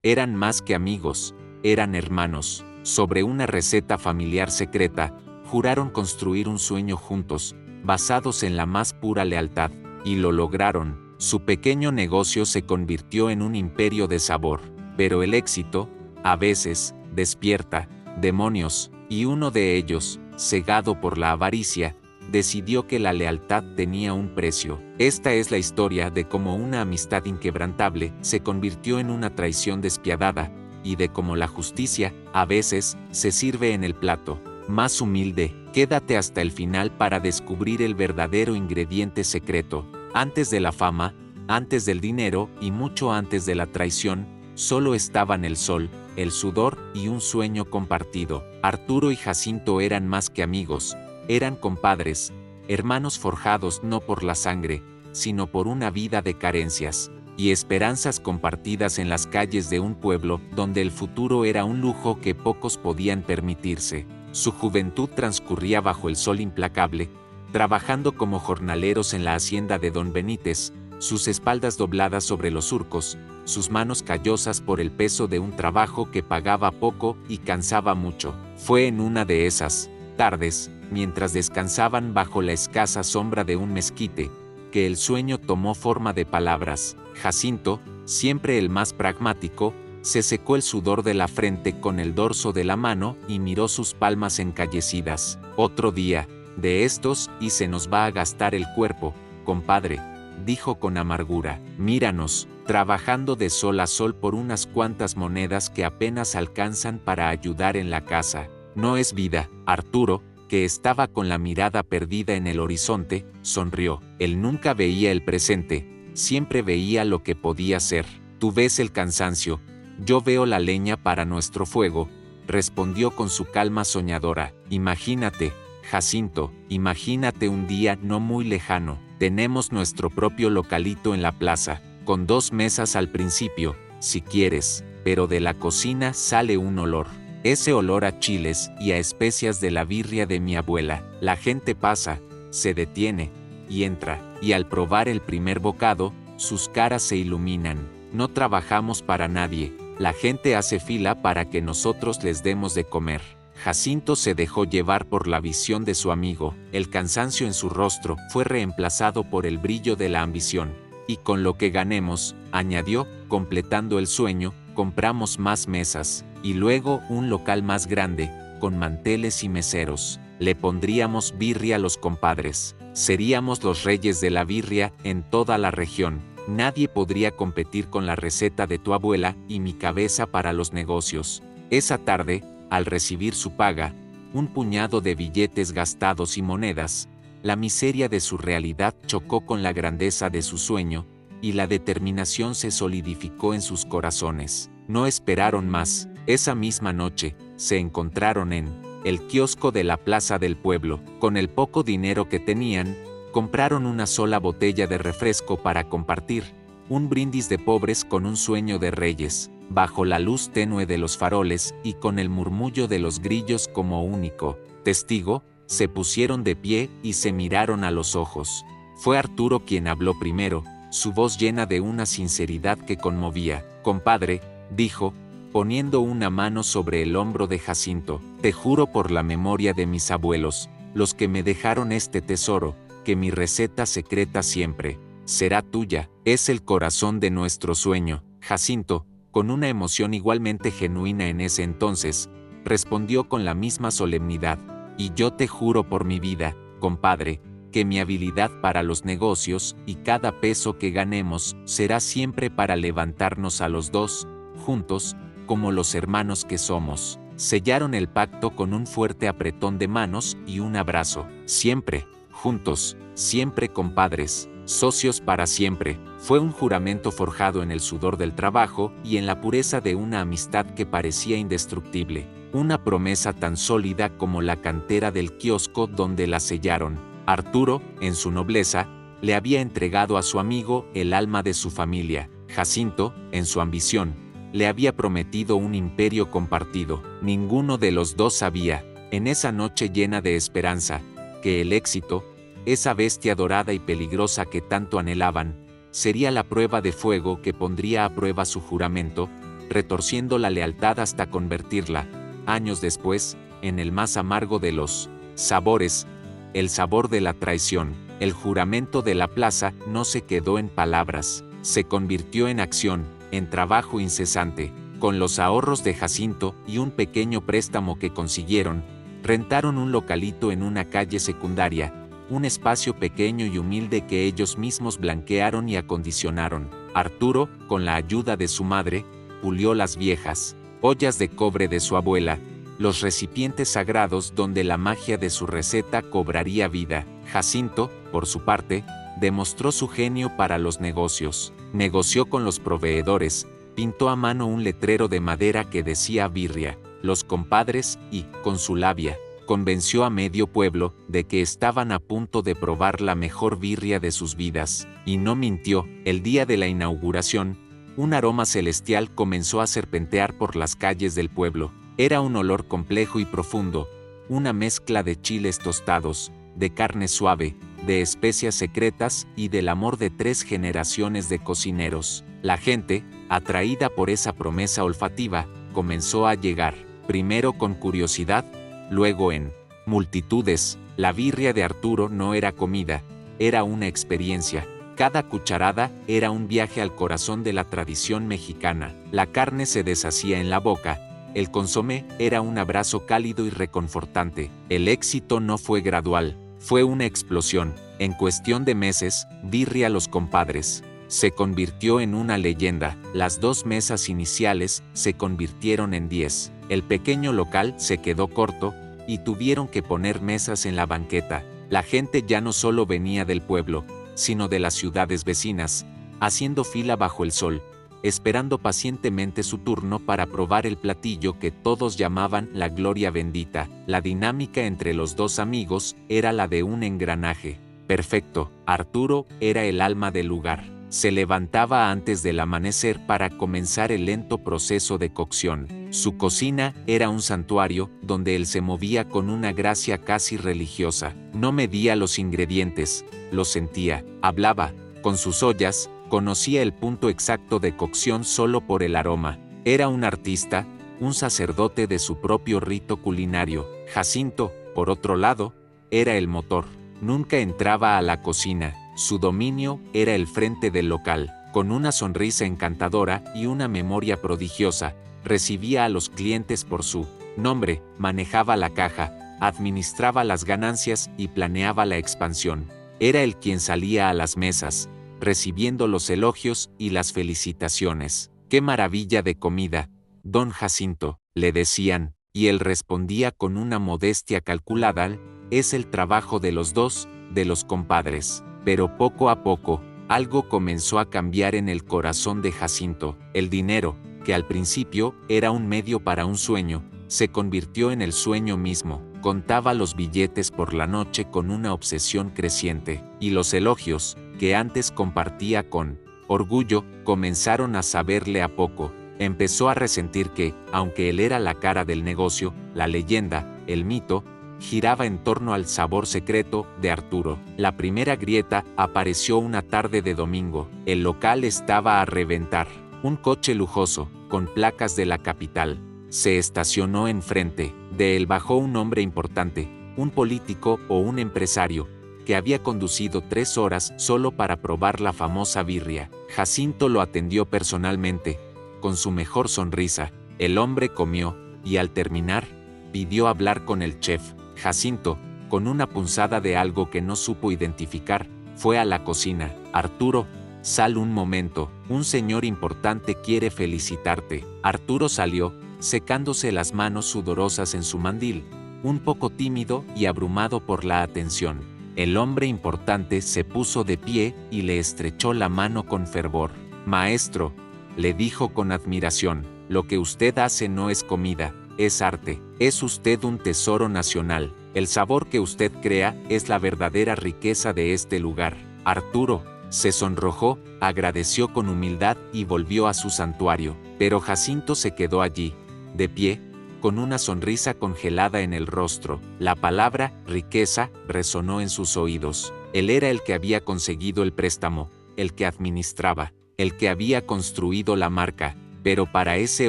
Eran más que amigos, eran hermanos. Sobre una receta familiar secreta, juraron construir un sueño juntos, basados en la más pura lealtad, y lo lograron. Su pequeño negocio se convirtió en un imperio de sabor, pero el éxito, a veces, despierta demonios, y uno de ellos, cegado por la avaricia, decidió que la lealtad tenía un precio. Esta es la historia de cómo una amistad inquebrantable se convirtió en una traición despiadada, y de cómo la justicia, a veces, se sirve en el plato más humilde. Quédate hasta el final para descubrir el verdadero ingrediente secreto. Antes de la fama, antes del dinero y mucho antes de la traición, solo estaban el sol, el sudor y un sueño compartido. Arturo y Jacinto eran más que amigos, eran compadres, hermanos forjados no por la sangre, sino por una vida de carencias y esperanzas compartidas en las calles de un pueblo donde el futuro era un lujo que pocos podían permitirse. Su juventud transcurría bajo el sol implacable, trabajando como jornaleros en la hacienda de Don Benítez, sus espaldas dobladas sobre los surcos, sus manos callosas por el peso de un trabajo que pagaba poco y cansaba mucho. Fue en una de esas tardes, mientras descansaban bajo la escasa sombra de un mezquite, que el sueño tomó forma de palabras. Jacinto, siempre el más pragmático, se secó el sudor de la frente con el dorso de la mano y miró sus palmas encallecidas. Otro día de estos y se nos va a gastar el cuerpo, compadre, dijo con amargura. Míranos, trabajando de sol a sol por unas cuantas monedas que apenas alcanzan para ayudar en la casa. No es vida. Arturo, que estaba con la mirada perdida en el horizonte, sonrió. Él nunca veía el presente, siempre veía lo que podía ser. Tú ves el cansancio, yo veo la leña para nuestro fuego, respondió con su calma soñadora. Imagínate, Jacinto, imagínate un día no muy lejano. Tenemos nuestro propio localito en la plaza, con 2 mesas al principio, si quieres, pero de la cocina sale un olor. Ese olor a chiles y a especias de la birria de mi abuela. La gente pasa, se detiene, y entra, y al probar el primer bocado, sus caras se iluminan. No trabajamos para nadie, la gente hace fila para que nosotros les demos de comer. Jacinto se dejó llevar por la visión de su amigo. El cansancio en su rostro fue reemplazado por el brillo de la ambición. Y con lo que ganemos, añadió, completando el sueño, compramos más mesas, y luego un local más grande, con manteles y meseros. Le pondríamos birria a los compadres. Seríamos los reyes de la birria en toda la región. Nadie podría competir con la receta de tu abuela y mi cabeza para los negocios. Esa tarde, al recibir su paga, un puñado de billetes gastados y monedas, la miseria de su realidad chocó con la grandeza de su sueño, y la determinación se solidificó en sus corazones. No esperaron más. Esa misma noche, se encontraron en el kiosco de la plaza del pueblo. Con el poco dinero que tenían, compraron una sola botella de refresco para compartir, un brindis de pobres con un sueño de reyes, bajo la luz tenue de los faroles y con el murmullo de los grillos como único testigo, se pusieron de pie y se miraron a los ojos. Fue Arturo quien habló primero, su voz llena de una sinceridad que conmovía. Compadre, dijo, poniendo una mano sobre el hombro de Jacinto, te juro por la memoria de mis abuelos, los que me dejaron este tesoro, que mi receta secreta siempre será tuya. Es el corazón de nuestro sueño. Jacinto, con una emoción igualmente genuina en ese entonces, respondió con la misma solemnidad, y yo te juro por mi vida, compadre, que mi habilidad para los negocios y cada peso que ganemos será siempre para levantarnos a los dos, juntos, como los hermanos que somos. Sellaron el pacto con un fuerte apretón de manos y un abrazo. Siempre, juntos, siempre compadres, socios para siempre. Fue un juramento forjado en el sudor del trabajo y en la pureza de una amistad que parecía indestructible. Una promesa tan sólida como la cantera del kiosco donde la sellaron. Arturo, en su nobleza, le había entregado a su amigo el alma de su familia. Jacinto, en su ambición, le había prometido un imperio compartido. Ninguno de los dos sabía, en esa noche llena de esperanza, que el éxito, esa bestia dorada y peligrosa que tanto anhelaban, sería la prueba de fuego que pondría a prueba su juramento, retorciendo la lealtad hasta convertirla, años después, en el más amargo de los sabores, el sabor de la traición. El juramento de la plaza no se quedó en palabras, se convirtió en acción, en trabajo incesante. Con los ahorros de Jacinto y un pequeño préstamo que consiguieron, rentaron un localito en una calle secundaria, un espacio pequeño y humilde que ellos mismos blanquearon y acondicionaron. Arturo, con la ayuda de su madre, pulió las viejas ollas de cobre de su abuela, los recipientes sagrados donde la magia de su receta cobraría vida. Jacinto, por su parte, demostró su genio para los negocios. Negoció con los proveedores, pintó a mano un letrero de madera que decía birria, los compadres y, con su labia, convenció a medio pueblo de que estaban a punto de probar la mejor birria de sus vidas. Y no mintió. El día de la inauguración, un aroma celestial comenzó a serpentear por las calles del pueblo. Era un olor complejo y profundo, una mezcla de chiles tostados, de carne suave, de especias secretas y del amor de 3 generaciones de cocineros. La gente, atraída por esa promesa olfativa, comenzó a llegar, primero con curiosidad, luego en multitudes. La birria de Arturo no era comida, era una experiencia. Cada cucharada era un viaje al corazón de la tradición mexicana. La carne se deshacía en la boca, el consomé era un abrazo cálido y reconfortante. El éxito no fue gradual, fue una explosión. En cuestión de meses, Birria Los Compadres se convirtió en una leyenda. Las 2 mesas iniciales se convirtieron en 10. El pequeño local se quedó corto y tuvieron que poner mesas en la banqueta. La gente ya no solo venía del pueblo, sino de las ciudades vecinas, haciendo fila bajo el sol, esperando pacientemente su turno para probar el platillo que todos llamaban la gloria bendita. La dinámica entre los 2 amigos era la de un engranaje perfecto. Arturo era el alma del lugar. Se levantaba antes del amanecer para comenzar el lento proceso de cocción. Su cocina era un santuario donde él se movía con una gracia casi religiosa. No medía los ingredientes, los sentía, hablaba, con sus ollas, conocía el punto exacto de cocción solo por el aroma. Era un artista, un sacerdote de su propio rito culinario. Jacinto, por otro lado, era el motor. Nunca entraba a la cocina. Su dominio era el frente del local. Con una sonrisa encantadora y una memoria prodigiosa, recibía a los clientes por su nombre, manejaba la caja, administraba las ganancias y planeaba la expansión. Era él quien salía a las mesas, recibiendo los elogios y las felicitaciones. ¡Qué maravilla de comida, don Jacinto!, le decían, y él respondía con una modestia calculada: es el trabajo de los 2, de los compadres. Pero poco a poco, algo comenzó a cambiar en el corazón de Jacinto. El dinero, que al principio era un medio para un sueño, se convirtió en el sueño mismo. Contaba los billetes por la noche con una obsesión creciente, y los elogios, que antes compartía con orgullo, comenzaron a saberle a poco. Empezó a resentir que, aunque él era la cara del negocio, la leyenda, el mito, giraba en torno al sabor secreto de Arturo. La primera grieta apareció una tarde de domingo. El local estaba a reventar. Un coche lujoso, con placas de la capital, se estacionó enfrente. De él bajó un hombre importante, un político o un empresario, que había conducido 3 horas solo para probar la famosa birria. Jacinto lo atendió personalmente, con su mejor sonrisa. El hombre comió, y al terminar, pidió hablar con el chef. Jacinto, con una punzada de algo que no supo identificar, fue a la cocina. Arturo, sal un momento, un señor importante quiere felicitarte. Arturo salió, secándose las manos sudorosas en su mandil, un poco tímido y abrumado por la atención. El hombre importante se puso de pie y le estrechó la mano con fervor. Maestro, le dijo con admiración, lo que usted hace no es comida, es arte. Es usted un tesoro nacional. El sabor que usted crea es la verdadera riqueza de este lugar. Arturo se sonrojó, agradeció con humildad y volvió a su santuario. Pero Jacinto se quedó allí, de pie, con una sonrisa congelada en el rostro. La palabra riqueza resonó en sus oídos. Él era el que había conseguido el préstamo, el que administraba, el que había construido la marca, Pero para ese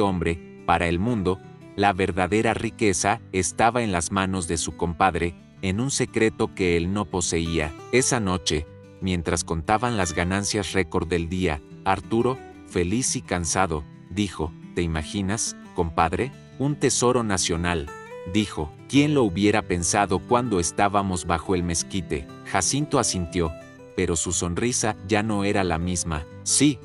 hombre, para el mundo, la verdadera riqueza estaba en las manos de su compadre, en un secreto que él no poseía. Esa noche, mientras contaban las ganancias récord del día, Arturo, feliz y cansado, dijo: ¿te imaginas, compadre? Un tesoro nacional, dijo. ¿Quién lo hubiera pensado cuando estábamos bajo el mezquite? Jacinto asintió, pero su sonrisa ya no era la misma. Sí,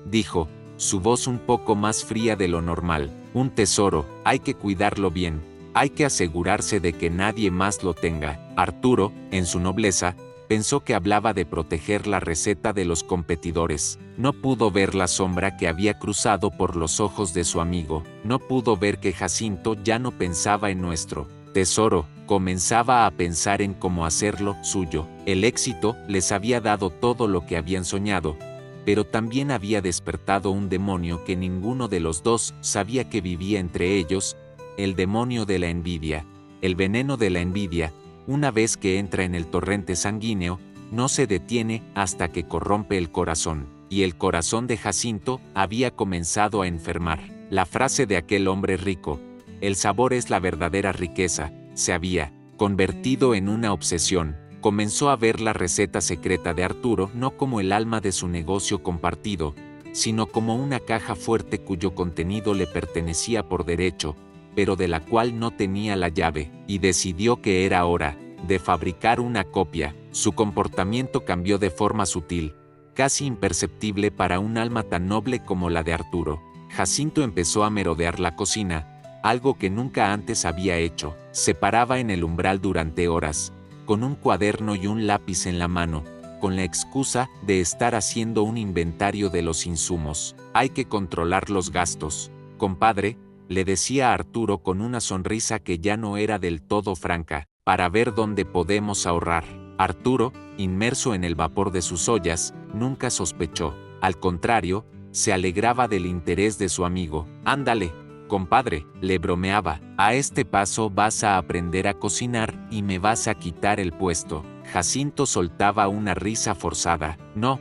dijo, su voz un poco más fría de lo normal. Un tesoro, hay que cuidarlo bien, hay que asegurarse de que nadie más lo tenga. Arturo, en su nobleza, pensó que hablaba de proteger la receta de los competidores. No pudo ver la sombra que había cruzado por los ojos de su amigo. No pudo ver que Jacinto ya no pensaba en nuestro tesoro, comenzaba a pensar en cómo hacerlo suyo. El éxito les había dado todo lo que habían soñado, pero también había despertado un demonio que ninguno de los dos sabía que vivía entre ellos, el demonio de la envidia. El veneno de la envidia, una vez que entra en el torrente sanguíneo, no se detiene hasta que corrompe el corazón, y el corazón de Jacinto había comenzado a enfermar. La frase de aquel hombre rico, el sabor es la verdadera riqueza, se había convertido en una obsesión. Comenzó a ver la receta secreta de Arturo no como el alma de su negocio compartido, sino como una caja fuerte cuyo contenido le pertenecía por derecho, pero de la cual no tenía la llave, y decidió que era hora de fabricar una copia. Su comportamiento cambió de forma sutil, casi imperceptible para un alma tan noble como la de Arturo. Jacinto empezó a merodear la cocina, algo que nunca antes había hecho. Se paraba en el umbral durante horas, con un cuaderno y un lápiz en la mano, con la excusa de estar haciendo un inventario de los insumos. Hay que controlar los gastos, compadre, le decía a Arturo con una sonrisa que ya no era del todo franca, para ver dónde podemos ahorrar. Arturo, inmerso en el vapor de sus ollas, nunca sospechó. Al contrario, se alegraba del interés de su amigo. Ándale, compadre, le bromeaba, a este paso vas a aprender a cocinar y me vas a quitar el puesto. Jacinto soltaba una risa forzada. No,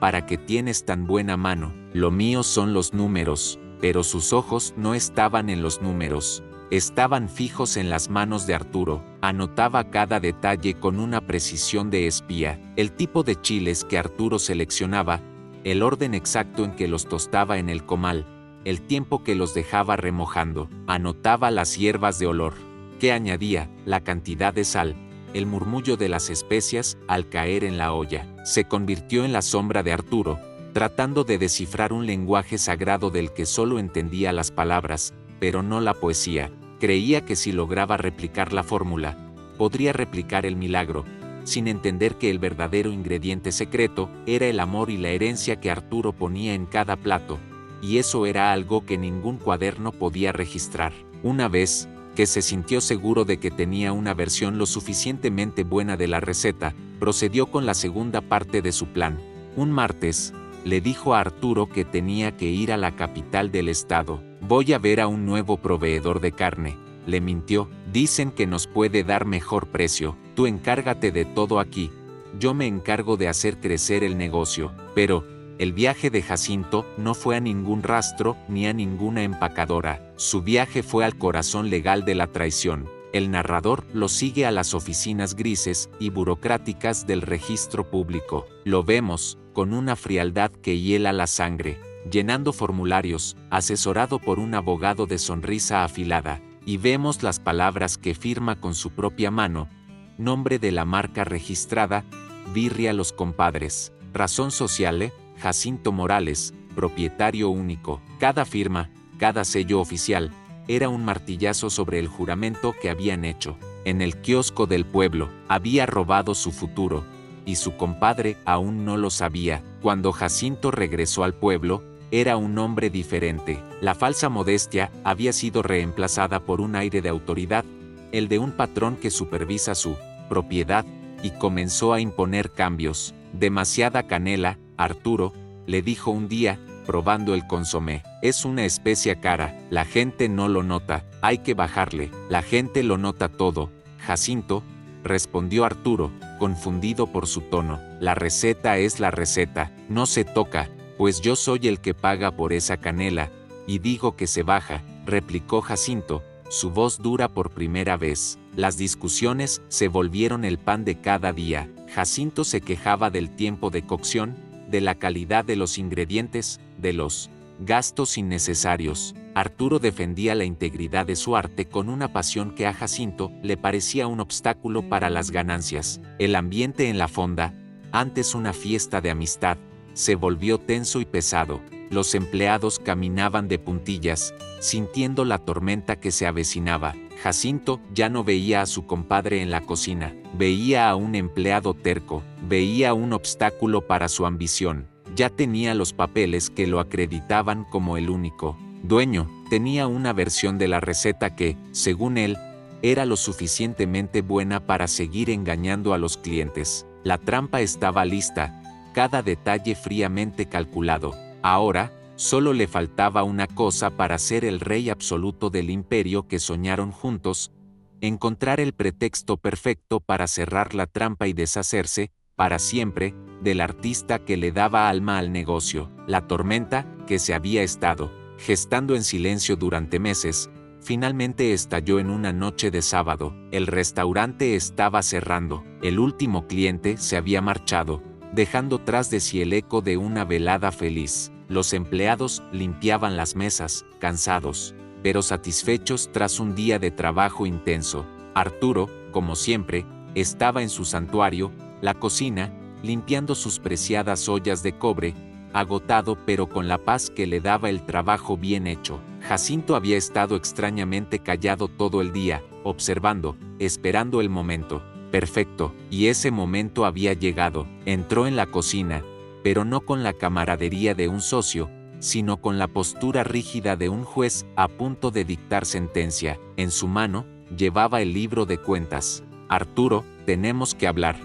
¿para qué tienes tan buena mano? Lo mío son los números. Pero sus ojos no estaban en los números, estaban fijos en las manos de Arturo. Anotaba cada detalle con una precisión de espía, el tipo de chiles que Arturo seleccionaba, el orden exacto en que los tostaba en el comal, el tiempo que los dejaba remojando. Anotaba las hierbas de olor que añadía, la cantidad de sal, el murmullo de las especias al caer en la olla. Se convirtió en la sombra de Arturo, tratando de descifrar un lenguaje sagrado del que solo entendía las palabras, pero no la poesía. Creía que si lograba replicar la fórmula, podría replicar el milagro, sin entender que el verdadero ingrediente secreto era el amor y la herencia que Arturo ponía en cada plato, y eso era algo que ningún cuaderno podía registrar. Una vez que se sintió seguro de que tenía una versión lo suficientemente buena de la receta, procedió con la segunda parte de su plan. Un martes, le dijo a Arturo que tenía que ir a la capital del estado. Voy a ver a un nuevo proveedor de carne, le mintió. Dicen que nos puede dar mejor precio. Tú encárgate de todo aquí. Yo me encargo de hacer crecer el negocio. Pero el viaje de Jacinto no fue a ningún rastro ni a ninguna empacadora. Su viaje fue al corazón legal de la traición. El narrador lo sigue a las oficinas grises y burocráticas del registro público. Lo vemos, con una frialdad que hiela la sangre, llenando formularios, asesorado por un abogado de sonrisa afilada, y vemos las palabras que firma con su propia mano, nombre de la marca registrada, Birria Los Compadres, razón social, Jacinto Morales, propietario único. Cada firma, cada sello oficial, era un martillazo sobre el juramento que habían hecho. En el kiosco del pueblo, había robado su futuro, y su compadre aún no lo sabía. Cuando Jacinto regresó al pueblo, era un hombre diferente. La falsa modestia había sido reemplazada por un aire de autoridad, el de un patrón que supervisa su propiedad, y comenzó a imponer cambios. Demasiada canela, Arturo, le dijo un día, probando el consomé. Es una especia cara, la gente no lo nota, hay que bajarle. La gente lo nota todo, Jacinto, respondió Arturo, confundido por su tono. La receta es la receta, no se toca, pues yo soy el que paga por esa canela, y digo que se baja, replicó Jacinto, su voz dura por primera vez. Las discusiones se volvieron el pan de cada día. Jacinto se quejaba del tiempo de cocción, de la calidad de los ingredientes, de los gastos innecesarios. Arturo defendía la integridad de su arte con una pasión que a Jacinto le parecía un obstáculo para las ganancias. El ambiente en la fonda, antes una fiesta de amistad, se volvió tenso y pesado. Los empleados caminaban de puntillas, sintiendo la tormenta que se avecinaba. Jacinto ya no veía a su compadre en la cocina, veía a un empleado terco, veía un obstáculo para su ambición. Ya tenía los papeles que lo acreditaban como el único dueño. Tenía una versión de la receta que, según él, era lo suficientemente buena para seguir engañando a los clientes. La trampa estaba lista, cada detalle fríamente calculado. Ahora, solo le faltaba una cosa para ser el rey absoluto del imperio que soñaron juntos: encontrar el pretexto perfecto para cerrar la trampa y deshacerse, para siempre, del artista que le daba alma al negocio. La tormenta, que se había estado gestando en silencio durante meses, finalmente estalló en una noche de sábado. El restaurante estaba cerrando. El último cliente se había marchado, dejando tras de sí el eco de una velada feliz. Los empleados limpiaban las mesas, cansados, pero satisfechos tras un día de trabajo intenso. Arturo, como siempre, estaba en su santuario, la cocina, limpiando sus preciadas ollas de cobre, agotado pero con la paz que le daba el trabajo bien hecho. Jacinto había estado extrañamente callado todo el día, observando, esperando el momento perfecto, y ese momento había llegado. Entró en la cocina, pero no con la camaradería de un socio, sino con la postura rígida de un juez a punto de dictar sentencia. En su mano, llevaba el libro de cuentas. «Arturo, tenemos que hablar»,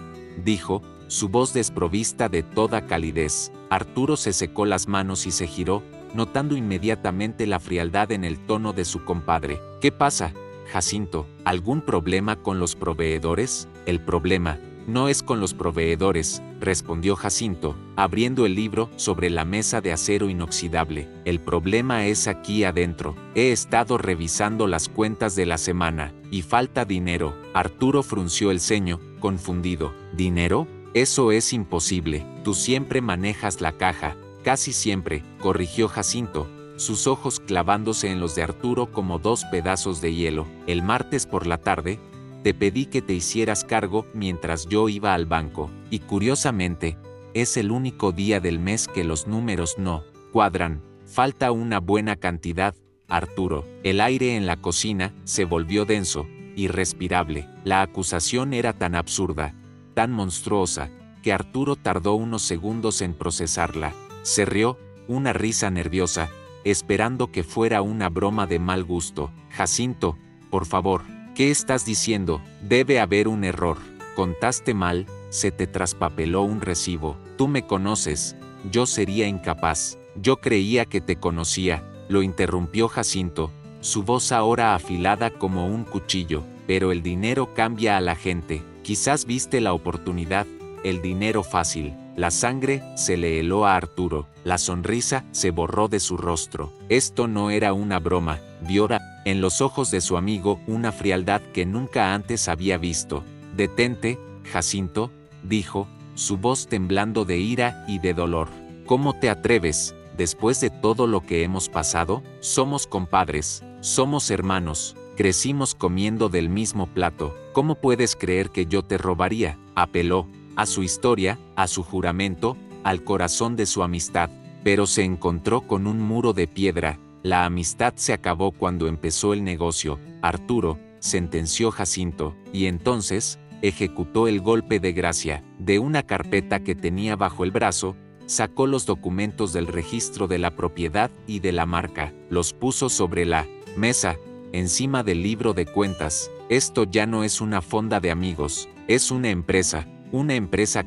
dijo, su voz desprovista de toda calidez. Arturo se secó las manos y se giró, notando inmediatamente la frialdad en el tono de su compadre. «¿Qué pasa, Jacinto? ¿Algún problema con los proveedores?» «El problema no es con los proveedores», respondió Jacinto, abriendo el libro sobre la mesa de acero inoxidable. «El problema es aquí adentro. He estado revisando las cuentas de la semana, y falta dinero». Arturo frunció el ceño, confundido. «¿Dinero? Eso es imposible. Tú siempre manejas la caja». «Casi siempre», corrigió Jacinto, sus ojos clavándose en los de Arturo como dos pedazos de hielo. «El martes por la tarde, te pedí que te hicieras cargo mientras yo iba al banco, y curiosamente, es el único día del mes que los números no cuadran. Falta una buena cantidad, Arturo». El aire en la cocina se volvió denso, irrespirable. La acusación era tan absurda, tan monstruosa, que Arturo tardó unos segundos en procesarla. Se rió, una risa nerviosa, esperando que fuera una broma de mal gusto. «Jacinto, por favor, ¿qué estás diciendo? Debe haber un error. Contaste mal, se te traspapeló un recibo. Tú me conoces, yo sería incapaz». «Yo creía que te conocía», lo interrumpió Jacinto, su voz ahora afilada como un cuchillo. «Pero el dinero cambia a la gente. Quizás viste la oportunidad, el dinero fácil». La sangre se le heló a Arturo, la sonrisa se borró de su rostro. Esto no era una broma, viora en los ojos de su amigo una frialdad que nunca antes había visto. «Detente, Jacinto», dijo, su voz temblando de ira y de dolor. «¿Cómo te atreves? Después de todo lo que hemos pasado, somos compadres, somos hermanos, crecimos comiendo del mismo plato. ¿Cómo puedes creer que yo te robaría?» Apeló a su historia, a su juramento, al corazón de su amistad, pero se encontró con un muro de piedra. La amistad se acabó cuando empezó el negocio, Arturo, sentenció Jacinto, y entonces ejecutó el golpe de gracia. De una carpeta que tenía bajo el brazo, sacó los documentos del registro de la propiedad y de la marca, los puso sobre la mesa, encima del libro de cuentas. «Esto ya no es una fonda de amigos, es una empresa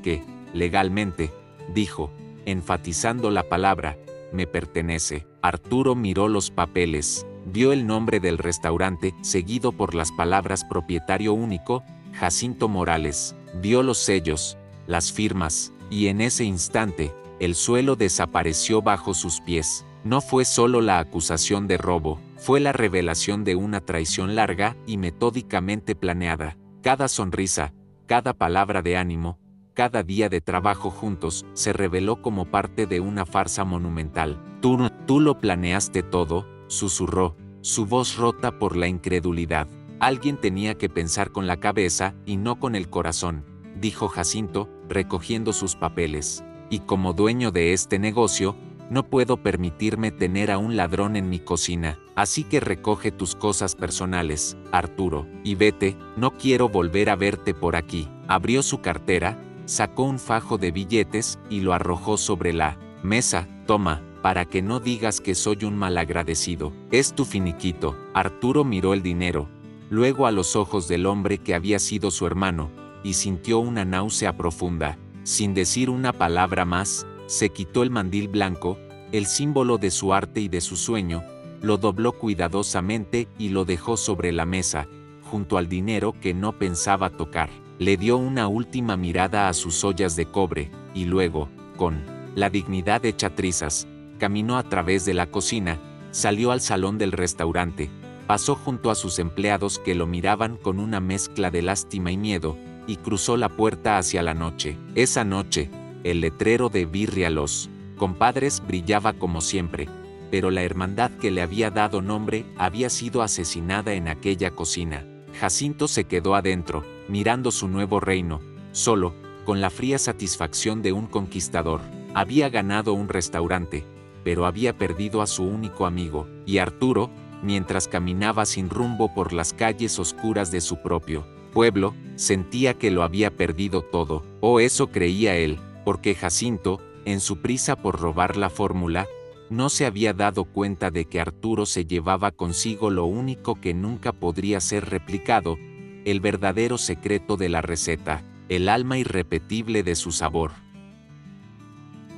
que, legalmente», dijo, enfatizando la palabra, «me pertenece». Arturo miró los papeles, vio el nombre del restaurante, seguido por las palabras propietario único, Jacinto Morales, vio los sellos, las firmas, y en ese instante, el suelo desapareció bajo sus pies. No fue solo la acusación de robo, fue la revelación de una traición larga y metódicamente planeada. Cada sonrisa, cada palabra de ánimo, cada día de trabajo juntos, se reveló como parte de una farsa monumental. Tú lo planeaste todo, susurró, su voz rota por la incredulidad. Alguien tenía que pensar con la cabeza y no con el corazón, dijo Jacinto, recogiendo sus papeles. Y como dueño de este negocio, no puedo permitirme tener a un ladrón en mi cocina, así que recoge tus cosas personales, Arturo, y vete, no quiero volver a verte por aquí. Abrió su cartera, sacó un fajo de billetes y lo arrojó sobre la mesa. Toma, para que no digas que soy un malagradecido. Es tu finiquito. Arturo miró el dinero, luego a los ojos del hombre que había sido su hermano, y sintió una náusea profunda. Sin decir una palabra más, se quitó el mandil blanco, el símbolo de su arte y de su sueño, lo dobló cuidadosamente y lo dejó sobre la mesa, junto al dinero que no pensaba tocar. Le dio una última mirada a sus ollas de cobre, y luego, con la dignidad hecha trizas, caminó a través de la cocina, salió al salón del restaurante, pasó junto a sus empleados que lo miraban con una mezcla de lástima y miedo, y cruzó la puerta hacia la noche. Esa noche, el letrero de Birria Los Compadres brillaba como siempre, pero la hermandad que le había dado nombre había sido asesinada en aquella cocina. Jacinto se quedó adentro, mirando su nuevo reino, solo, con la fría satisfacción de un conquistador. Había ganado un restaurante, pero había perdido a su único amigo, y Arturo, mientras caminaba sin rumbo por las calles oscuras de su propio pueblo, sentía que lo había perdido todo, o eso creía él, porque Jacinto, en su prisa por robar la fórmula, no se había dado cuenta de que Arturo se llevaba consigo lo único que nunca podría ser replicado, el verdadero secreto de la receta, el alma irrepetible de su sabor.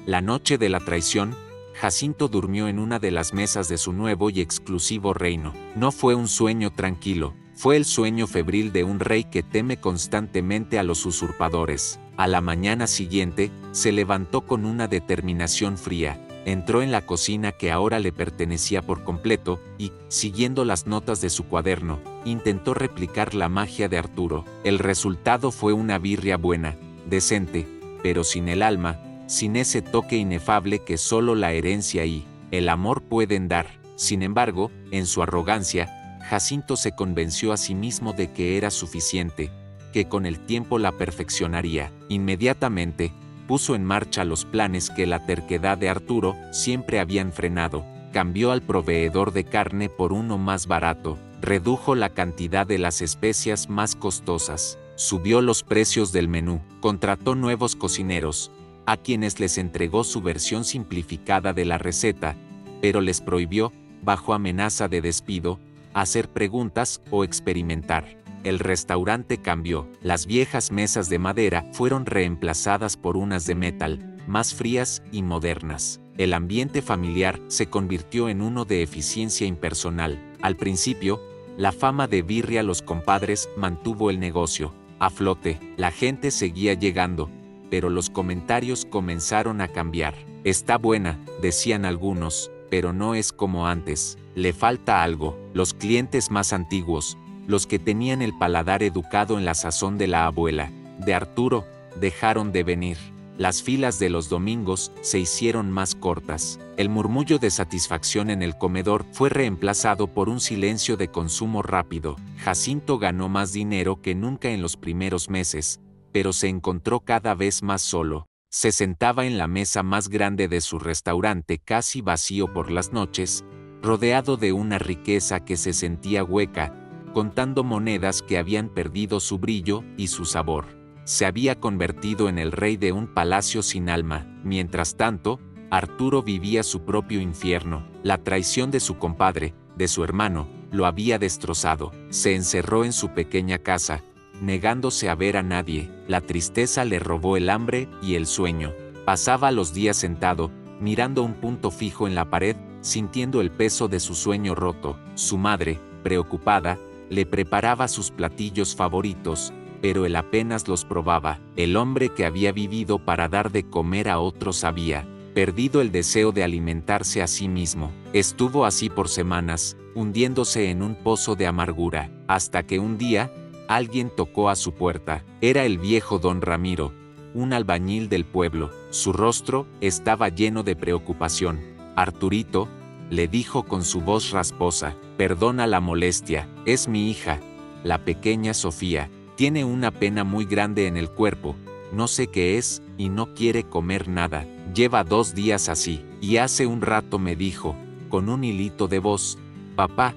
La noche de la traición, Jacinto durmió en una de las mesas de su nuevo y exclusivo reino. No fue un sueño tranquilo, fue el sueño febril de un rey que teme constantemente a los usurpadores. A la mañana siguiente, se levantó con una determinación fría, entró en la cocina que ahora le pertenecía por completo, y, siguiendo las notas de su cuaderno, intentó replicar la magia de Arturo. El resultado fue una birria buena, decente, pero sin el alma, sin ese toque inefable que solo la herencia y el amor pueden dar. Sin embargo, en su arrogancia, Jacinto se convenció a sí mismo de que era suficiente, que con el tiempo la perfeccionaría. Inmediatamente, puso en marcha los planes que la terquedad de Arturo siempre habían frenado. Cambió al proveedor de carne por uno más barato, redujo la cantidad de las especias más costosas, subió los precios del menú, contrató nuevos cocineros, a quienes les entregó su versión simplificada de la receta, pero les prohibió, bajo amenaza de despido, hacer preguntas o experimentar. El restaurante cambió. Las viejas mesas de madera fueron reemplazadas por unas de metal, más frías y modernas. El ambiente familiar se convirtió en uno de eficiencia impersonal. Al principio, la fama de Birria Los Compadres mantuvo el negocio a flote. La gente seguía llegando, pero los comentarios comenzaron a cambiar. Está buena, decían algunos, pero no es como antes. Le falta algo. Los clientes más antiguos, los que tenían el paladar educado en la sazón de la abuela de Arturo, dejaron de venir. Las filas de los domingos se hicieron más cortas. El murmullo de satisfacción en el comedor fue reemplazado por un silencio de consumo rápido. Jacinto ganó más dinero que nunca en los primeros meses, pero se encontró cada vez más solo. Se sentaba en la mesa más grande de su restaurante casi vacío por las noches, rodeado de una riqueza que se sentía hueca, contando monedas que habían perdido su brillo y su sabor. Se había convertido en el rey de un palacio sin alma. Mientras tanto, Arturo vivía su propio infierno. La traición de su compadre, de su hermano, lo había destrozado. Se encerró en su pequeña casa, negándose a ver a nadie. La tristeza le robó el hambre y el sueño. Pasaba los días sentado, mirando un punto fijo en la pared, sintiendo el peso de su sueño roto. Su madre, preocupada, le preparaba sus platillos favoritos, pero él apenas los probaba. El hombre que había vivido para dar de comer a otros había perdido el deseo de alimentarse a sí mismo. Estuvo así por semanas, hundiéndose en un pozo de amargura, hasta que un día, alguien tocó a su puerta. Era el viejo don Ramiro, un albañil del pueblo. Su rostro estaba lleno de preocupación. Arturito, le dijo con su voz rasposa, perdona la molestia, es mi hija, la pequeña Sofía. Tiene una pena muy grande en el cuerpo, no sé qué es, y no quiere comer nada. Lleva 2 días así, y hace un rato me dijo, con un hilito de voz, papá,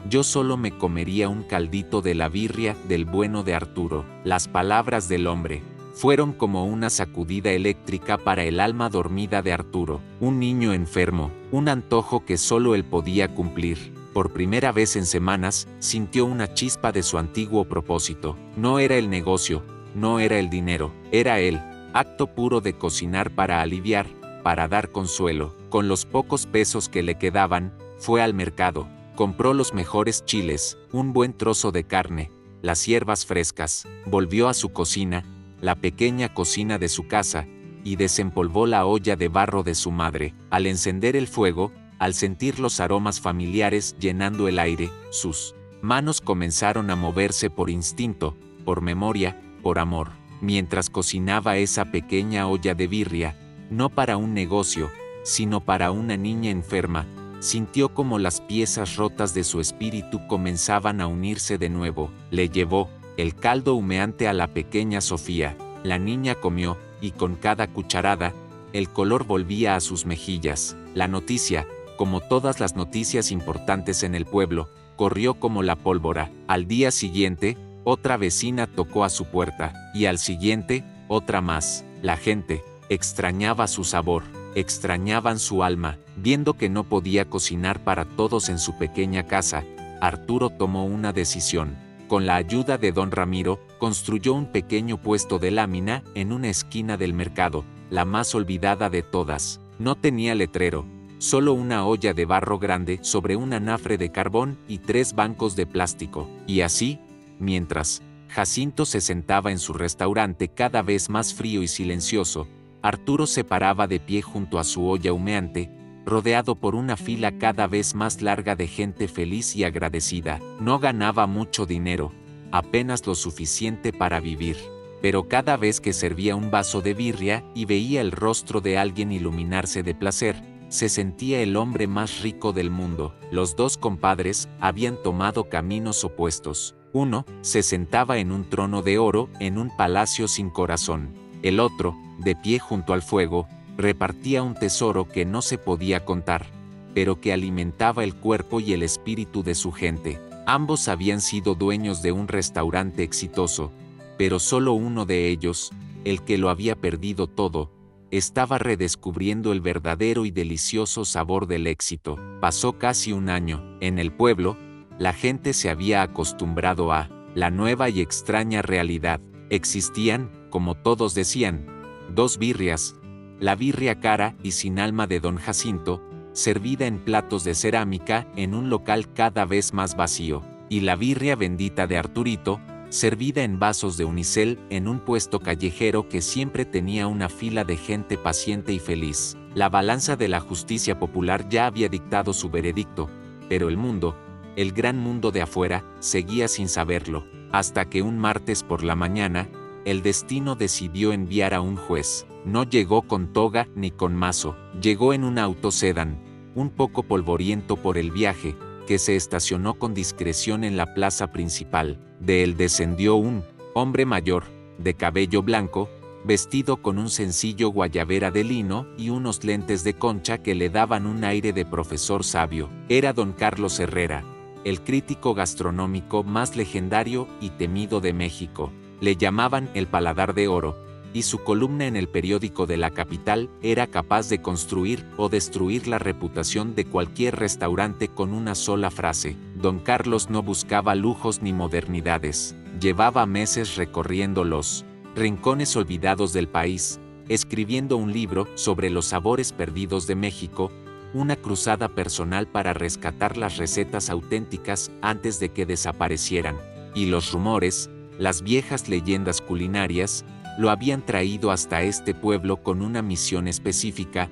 yo solo me comería un caldito de la birria del bueno de Arturo. Las palabras del hombre fueron como una sacudida eléctrica para el alma dormida de Arturo. Un niño enfermo, un antojo que solo él podía cumplir. Por primera vez en semanas, sintió una chispa de su antiguo propósito. No era el negocio, no era el dinero, era él, acto puro de cocinar para aliviar, para dar consuelo. Con los pocos pesos que le quedaban, fue al mercado, compró los mejores chiles, un buen trozo de carne, las hierbas frescas, volvió a su cocina, la pequeña cocina de su casa, y desempolvó la olla de barro de su madre. Al encender el fuego, al sentir los aromas familiares llenando el aire, sus manos comenzaron a moverse por instinto, por memoria, por amor. Mientras cocinaba esa pequeña olla de birria, no para un negocio, sino para una niña enferma, sintió como las piezas rotas de su espíritu comenzaban a unirse de nuevo. Le llevó el caldo humeante a la pequeña Sofía. La niña comió, y con cada cucharada, el color volvía a sus mejillas. La noticia, como todas las noticias importantes en el pueblo, corrió como la pólvora. Al día siguiente, otra vecina tocó a su puerta, y al siguiente, otra más. La gente extrañaba su sabor, extrañaban su alma. Viendo que no podía cocinar para todos en su pequeña casa, Arturo tomó una decisión. Con la ayuda de don Ramiro, construyó un pequeño puesto de lámina en una esquina del mercado, la más olvidada de todas. No tenía letrero, solo una olla de barro grande sobre un anafre de carbón y 3 bancos de plástico. Y así, mientras Jacinto se sentaba en su restaurante cada vez más frío y silencioso, Arturo se paraba de pie junto a su olla humeante, rodeado por una fila cada vez más larga de gente feliz y agradecida. No ganaba mucho dinero, apenas lo suficiente para vivir, pero cada vez que servía un vaso de birria y veía el rostro de alguien iluminarse de placer, se sentía el hombre más rico del mundo. Los 2 compadres habían tomado caminos opuestos. Uno se sentaba en un trono de oro en un palacio sin corazón. El otro, de pie junto al fuego, repartía un tesoro que no se podía contar, pero que alimentaba el cuerpo y el espíritu de su gente. Ambos habían sido dueños de un restaurante exitoso, pero solo uno de ellos, el que lo había perdido todo, estaba redescubriendo el verdadero y delicioso sabor del éxito. Pasó casi un año. En el pueblo, la gente se había acostumbrado a la nueva y extraña realidad. Existían, como todos decían, 2 birrias, la birria cara y sin alma de don Jacinto, servida en platos de cerámica en un local cada vez más vacío, y la birria bendita de Arturito, servida en vasos de unicel en un puesto callejero que siempre tenía una fila de gente paciente y feliz. La balanza de la justicia popular ya había dictado su veredicto, pero el mundo, el gran mundo de afuera, seguía sin saberlo, hasta que un martes por la mañana, el destino decidió enviar a un juez. No llegó con toga ni con mazo, llegó en un auto sedán, un poco polvoriento por el viaje, que se estacionó con discreción en la plaza principal. De él descendió un hombre mayor, de cabello blanco, vestido con un sencillo guayabera de lino y unos lentes de concha que le daban un aire de profesor sabio. Era don Carlos Herrera, el crítico gastronómico más legendario y temido de México. Le llamaban el Paladar de Oro, y su columna en el periódico de la capital era capaz de construir o destruir la reputación de cualquier restaurante con una sola frase. Don Carlos no buscaba lujos ni modernidades, llevaba meses recorriendo los rincones olvidados del país, escribiendo un libro sobre los sabores perdidos de México, una cruzada personal para rescatar las recetas auténticas antes de que desaparecieran. Y los rumores, las viejas leyendas culinarias, lo habían traído hasta este pueblo con una misión específica: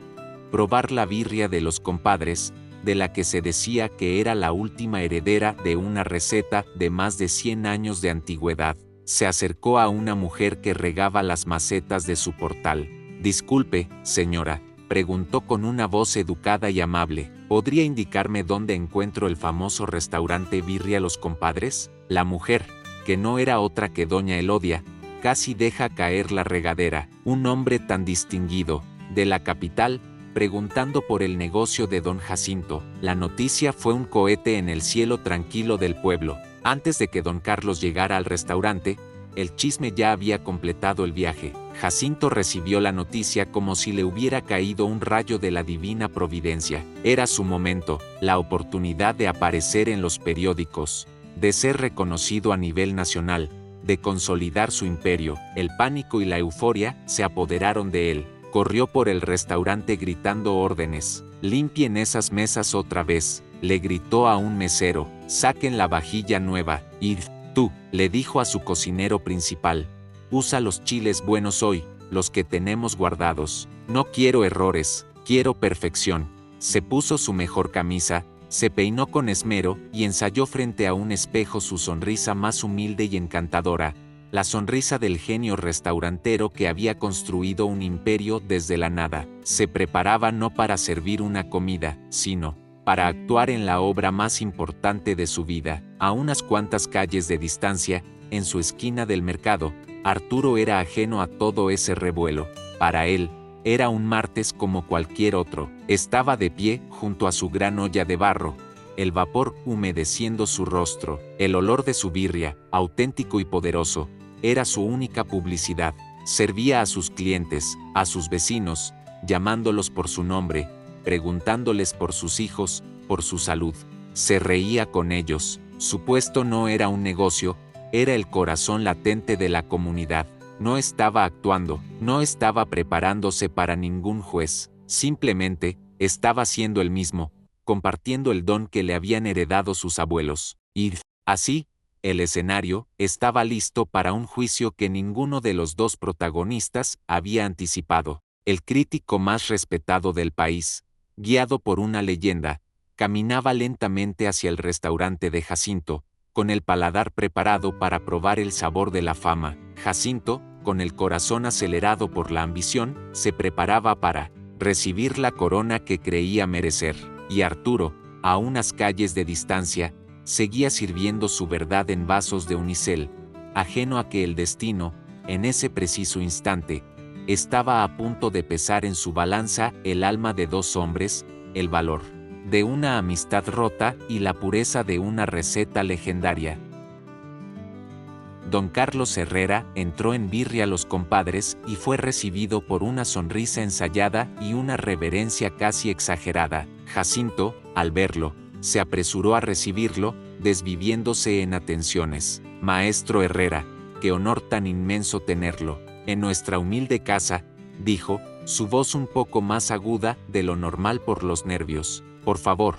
probar la birria de los compadres, de la que se decía que era la última heredera de una receta de más de 100 años de antigüedad. Se acercó a una mujer que regaba las macetas de su portal. «Disculpe, señora», preguntó con una voz educada y amable, «¿podría indicarme dónde encuentro el famoso restaurante Birria Los Compadres?» La mujer, que no era otra que doña Elodia, casi deja caer la regadera. Un hombre tan distinguido, de la capital, preguntando por el negocio de don Jacinto. La noticia fue un cohete en el cielo tranquilo del pueblo. Antes de que don Carlos llegara al restaurante, el chisme ya había completado el viaje. Jacinto recibió la noticia como si le hubiera caído un rayo de la divina providencia. Era su momento, la oportunidad de aparecer en los periódicos, de ser reconocido a nivel nacional, de consolidar su imperio. El pánico y la euforia se apoderaron de él. Corrió por el restaurante gritando órdenes. «Limpien esas mesas otra vez», le gritó a un mesero. «Saquen la vajilla nueva». «Y tú», le dijo a su cocinero principal, «usa los chiles buenos hoy, los que tenemos guardados. No quiero errores, quiero perfección». Se puso su mejor camisa, se peinó con esmero y ensayó frente a un espejo su sonrisa más humilde y encantadora, la sonrisa del genio restaurantero que había construido un imperio desde la nada. Se preparaba no para servir una comida, sino para actuar en la obra más importante de su vida. A unas cuantas calles de distancia, en su esquina del mercado, Arturo era ajeno a todo ese revuelo. Para él, era un martes como cualquier otro. Estaba de pie junto a su gran olla de barro, el vapor humedeciendo su rostro. El olor de su birria, auténtico y poderoso, era su única publicidad. Servía a sus clientes, a sus vecinos, llamándolos por su nombre, preguntándoles por sus hijos, por su salud. Se reía con ellos. Su puesto no era un negocio, era el corazón latente de la comunidad. No estaba actuando, no estaba preparándose para ningún juez, simplemente estaba siendo el mismo, compartiendo el don que le habían heredado sus abuelos. Y así, el escenario estaba listo para un juicio que ninguno de los dos protagonistas había anticipado. El crítico más respetado del país, guiado por una leyenda, caminaba lentamente hacia el restaurante de Jacinto, con el paladar preparado para probar el sabor de la fama. Jacinto, con el corazón acelerado por la ambición, se preparaba para recibir la corona que creía merecer. Y Arturo, a unas calles de distancia, seguía sirviendo su verdad en vasos de unicel, ajeno a que el destino, en ese preciso instante, estaba a punto de pesar en su balanza el alma de dos hombres, el valor de una amistad rota y la pureza de una receta legendaria. Don Carlos Herrera entró en Birria Los Compadres y fue recibido por una sonrisa ensayada y una reverencia casi exagerada. Jacinto, al verlo, se apresuró a recibirlo, desviviéndose en atenciones. «Maestro Herrera, qué honor tan inmenso tenerlo en nuestra humilde casa», dijo, su voz un poco más aguda de lo normal por los nervios. «Por favor,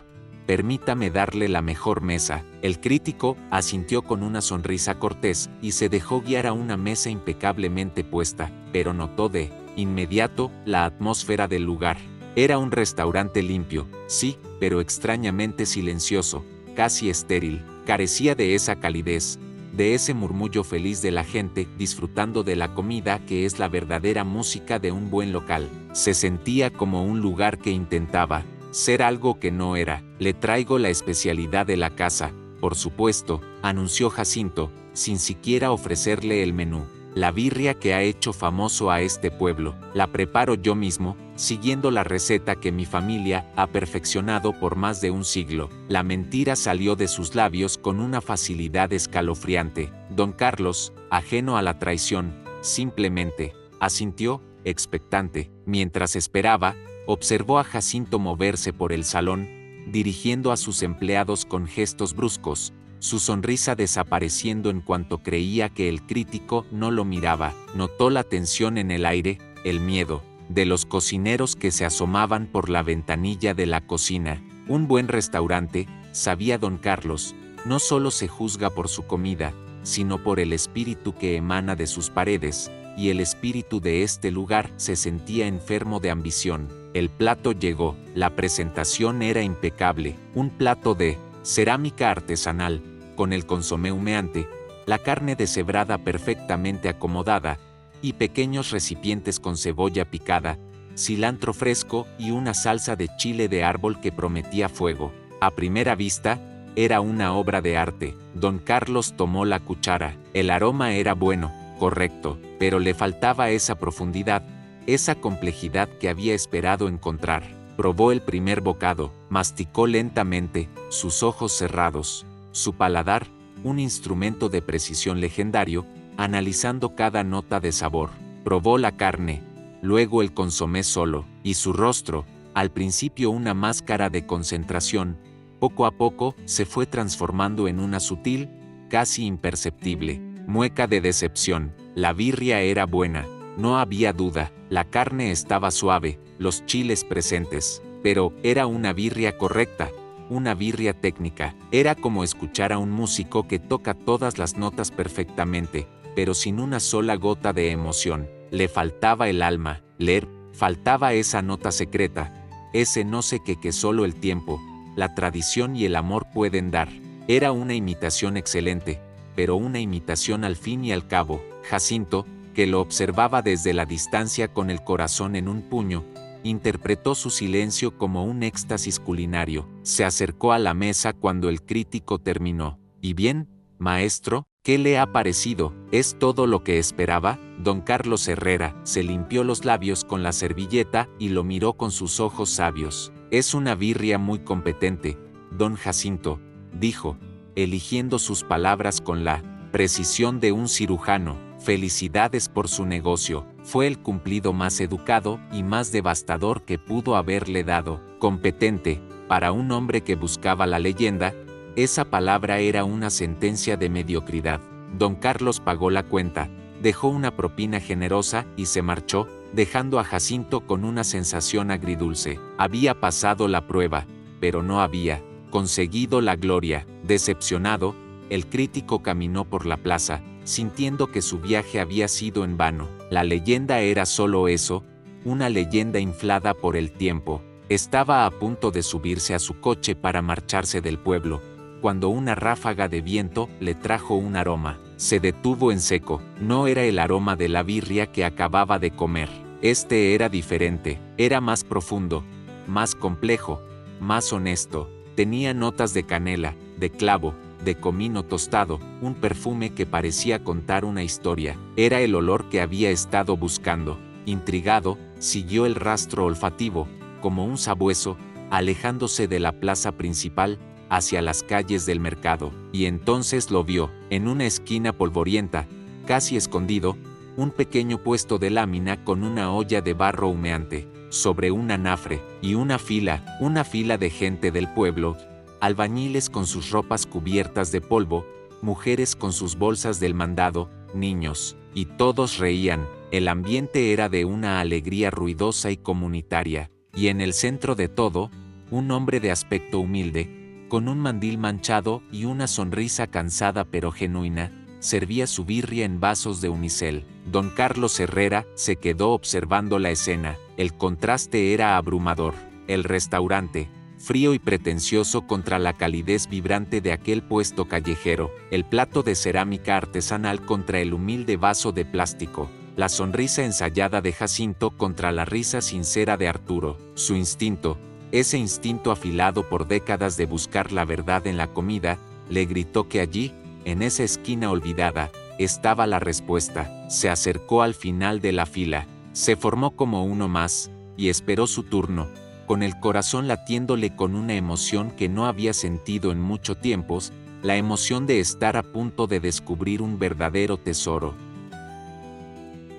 permítame darle la mejor mesa». El crítico asintió con una sonrisa cortés y se dejó guiar a una mesa impecablemente puesta, pero notó de inmediato la atmósfera del lugar. Era un restaurante limpio, sí, pero extrañamente silencioso, casi estéril. Carecía de esa calidez, de ese murmullo feliz de la gente disfrutando de la comida que es la verdadera música de un buen local. Se sentía como un lugar que intentaba ser algo que no era. «Le traigo la especialidad de la casa, por supuesto», anunció Jacinto, sin siquiera ofrecerle el menú. «La birria que ha hecho famoso a este pueblo. La preparo yo mismo, siguiendo la receta que mi familia ha perfeccionado por más de un siglo». La mentira salió de sus labios con una facilidad escalofriante. Don Carlos, ajeno a la traición, simplemente asintió, expectante. Mientras esperaba, observó a Jacinto moverse por el salón, dirigiendo a sus empleados con gestos bruscos, su sonrisa desapareciendo en cuanto creía que el crítico no lo miraba. Notó la tensión en el aire, el miedo de los cocineros que se asomaban por la ventanilla de la cocina. Un buen restaurante, sabía don Carlos, no solo se juzga por su comida, sino por el espíritu que emana de sus paredes, y el espíritu de este lugar se sentía enfermo de ambición. El plato llegó, la presentación era impecable, un plato de cerámica artesanal, con el consomé humeante, la carne deshebrada perfectamente acomodada, y pequeños recipientes con cebolla picada, cilantro fresco y una salsa de chile de árbol que prometía fuego. A primera vista, era una obra de arte. Don Carlos tomó la cuchara. El aroma era bueno, correcto, pero le faltaba esa profundidad, esa complejidad que había esperado encontrar. Probó el primer bocado, masticó lentamente, sus ojos cerrados, su paladar, un instrumento de precisión legendario, analizando cada nota de sabor. Probó la carne, luego el consomé solo, y su rostro, al principio una máscara de concentración, poco a poco se fue transformando en una sutil, casi imperceptible, mueca de decepción. La birria era buena, no había duda, la carne estaba suave, los chiles presentes, pero era una birria correcta, una birria técnica. Era como escuchar a un músico que toca todas las notas perfectamente, pero sin una sola gota de emoción. Le faltaba el alma, le faltaba esa nota secreta, ese no sé qué que solo el tiempo, la tradición y el amor pueden dar. Era una imitación excelente, pero una imitación al fin y al cabo. Jacinto, que lo observaba desde la distancia con el corazón en un puño, interpretó su silencio como un éxtasis culinario. Se acercó a la mesa cuando el crítico terminó. ¿Y bien, maestro? ¿Qué le ha parecido? ¿Es todo lo que esperaba? Don Carlos Herrera se limpió los labios con la servilleta y lo miró con sus ojos sabios. Es una birria muy competente, don Jacinto, dijo, eligiendo sus palabras con la precisión de un cirujano. Felicidades por su negocio. Fue el cumplido más educado y más devastador que pudo haberle dado. Competente, para un hombre que buscaba la leyenda, esa palabra era una sentencia de mediocridad. Don Carlos pagó la cuenta, dejó una propina generosa y se marchó, dejando a Jacinto con una sensación agridulce. Había pasado la prueba, pero no había conseguido la gloria. Decepcionado, el crítico caminó por la plaza, sintiendo que su viaje había sido en vano. La leyenda era solo eso, una leyenda inflada por el tiempo. Estaba a punto de subirse a su coche para marcharse del pueblo, cuando una ráfaga de viento le trajo un aroma. Se detuvo en seco. No era el aroma de la birria que acababa de comer. Este era diferente, era más profundo, más complejo, más honesto. Tenía notas de canela, de clavo, de comino tostado, un perfume que parecía contar una historia. Era el olor que había estado buscando. Intrigado, siguió el rastro olfativo, como un sabueso, alejándose de la plaza principal, hacia las calles del mercado. Y entonces lo vio, en una esquina polvorienta, casi escondido, un pequeño puesto de lámina con una olla de barro humeante, sobre un anafre, y una fila de gente del pueblo, albañiles con sus ropas cubiertas de polvo, mujeres con sus bolsas del mandado, niños, y todos reían. El ambiente era de una alegría ruidosa y comunitaria, y en el centro de todo, un hombre de aspecto humilde, con un mandil manchado y una sonrisa cansada pero genuina, servía su birria en vasos de unicel. Don Carlos Herrera se quedó observando la escena. El contraste era abrumador. El restaurante, frío y pretencioso contra la calidez vibrante de aquel puesto callejero. El plato de cerámica artesanal contra el humilde vaso de plástico. La sonrisa ensayada de Jacinto contra la risa sincera de Arturo. Su instinto, ese instinto afilado por décadas de buscar la verdad en la comida, le gritó que allí, en esa esquina olvidada, estaba la respuesta. Se acercó al final de la fila, se formó como uno más, y esperó su turno, con el corazón latiéndole con una emoción que no había sentido en mucho tiempo, la emoción de estar a punto de descubrir un verdadero tesoro.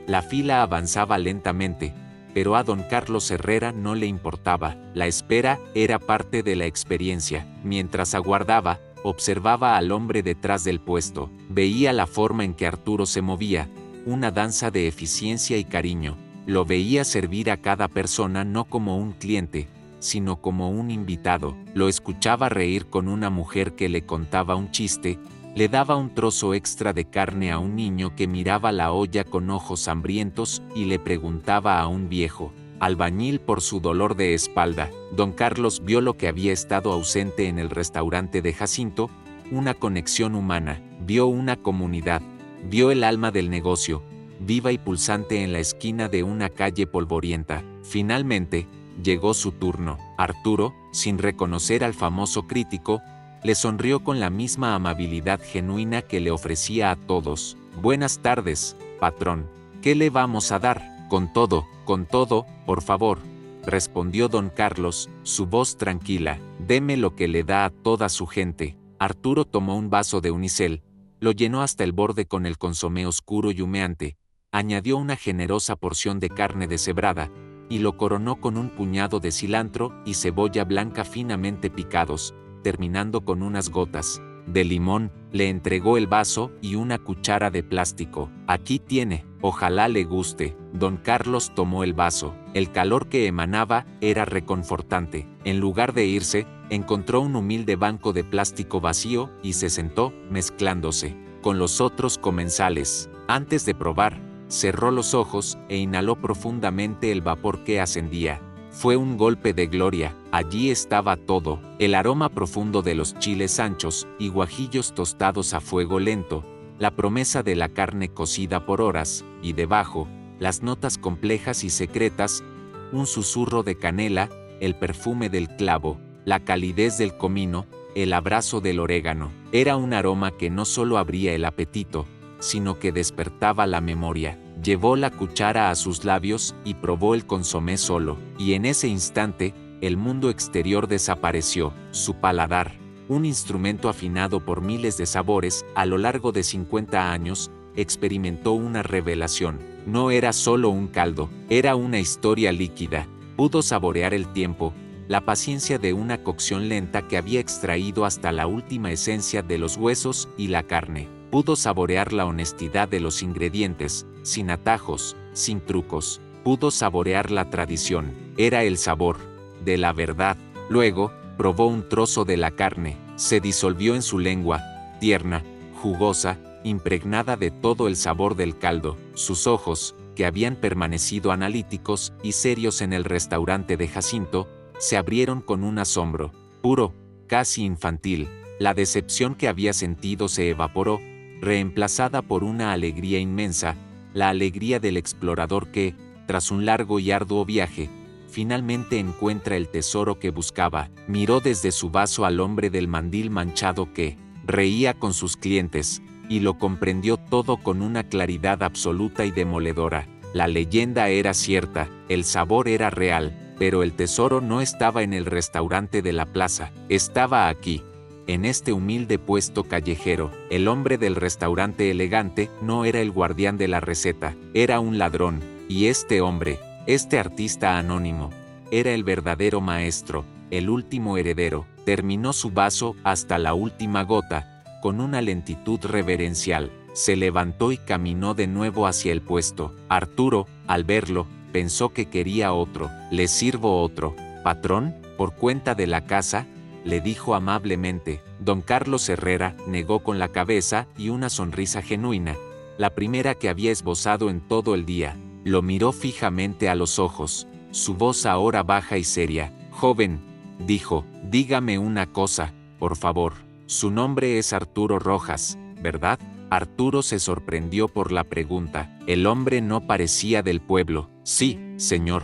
La fila avanzaba lentamente, pero a don Carlos Herrera no le importaba. La espera era parte de la experiencia. Mientras aguardaba, observaba al hombre detrás del puesto. Veía la forma en que Arturo se movía, una danza de eficiencia y cariño. Lo veía servir a cada persona no como un cliente, sino como un invitado. Lo escuchaba reír con una mujer que le contaba un chiste, Le daba un trozo extra de carne a un niño que miraba la olla con ojos hambrientos y le preguntaba a un viejo albañil por su dolor de espalda. Don Carlos vio lo que había estado ausente en el restaurante de Jacinto, una conexión humana, vio una comunidad, vio el alma del negocio, viva y pulsante en la esquina de una calle polvorienta. Finalmente, llegó su turno. Arturo, sin reconocer al famoso crítico, le sonrió con la misma amabilidad genuina que le ofrecía a todos. Buenas tardes, patrón. ¿Qué le vamos a dar? Con todo, por favor, respondió don Carlos, su voz tranquila. Deme lo que le da a toda su gente. Arturo tomó un vaso de unicel, lo llenó hasta el borde con el consomé oscuro y humeante, añadió una generosa porción de carne deshebrada, y lo coronó con un puñado de cilantro y cebolla blanca finamente picados, terminando con unas gotas de limón. Le entregó el vaso y una cuchara de plástico. Aquí tiene, ojalá le guste. Don Carlos tomó el vaso. El calor que emanaba era reconfortante. En lugar de irse, encontró un humilde banco de plástico vacío y se sentó, mezclándose con los otros comensales. Antes de probar, cerró los ojos e inhaló profundamente el vapor que ascendía. Fue un golpe de gloria. Allí estaba todo: el aroma profundo de los chiles anchos y guajillos tostados a fuego lento, la promesa de la carne cocida por horas, y debajo, las notas complejas y secretas, un susurro de canela, el perfume del clavo, la calidez del comino, el abrazo del orégano. Era un aroma que no solo abría el apetito, sino que despertaba la memoria. Llevó la cuchara a sus labios y probó el consomé solo, y en ese instante, el mundo exterior desapareció. Su paladar, un instrumento afinado por miles de sabores a lo largo de 50 años, experimentó una revelación. No era solo un caldo, era una historia líquida. Pudo saborear el tiempo, la paciencia de una cocción lenta que había extraído hasta la última esencia de los huesos y la carne. Pudo saborear la honestidad de los ingredientes, sin atajos, sin trucos. Pudo saborear la tradición. Era el sabor de la verdad. Luego, probó un trozo de la carne. Se disolvió en su lengua, tierna, jugosa, impregnada de todo el sabor del caldo. Sus ojos, que habían permanecido analíticos y serios en el restaurante de Jacinto, se abrieron con un asombro puro, casi infantil. La decepción que había sentido se evaporó, reemplazada por una alegría inmensa, la alegría del explorador que, tras un largo y arduo viaje, finalmente encuentra el tesoro que buscaba. Miró desde su vaso al hombre del mandil manchado que reía con sus clientes, y lo comprendió todo con una claridad absoluta y demoledora. La leyenda era cierta, el sabor era real, pero el tesoro no estaba en el restaurante de la plaza, estaba aquí. En este humilde puesto callejero. El hombre del restaurante elegante no era el guardián de la receta, era un ladrón, y este hombre, este artista anónimo, era el verdadero maestro, el último heredero. Terminó su vaso hasta la última gota, con una lentitud reverencial. Se levantó y caminó de nuevo hacia el puesto. Arturo, al verlo, pensó que quería otro. ¿Le sirvo otro, patrón? ¿Por cuenta de la casa?, le dijo amablemente. Don Carlos Herrera negó con la cabeza y una sonrisa genuina, la primera que había esbozado en todo el día. Lo miró fijamente a los ojos, su voz ahora baja y seria. Joven, dijo, dígame una cosa, por favor. Su nombre es Arturo Rojas, ¿verdad? Arturo se sorprendió por la pregunta. El hombre no parecía del pueblo. Sí, señor,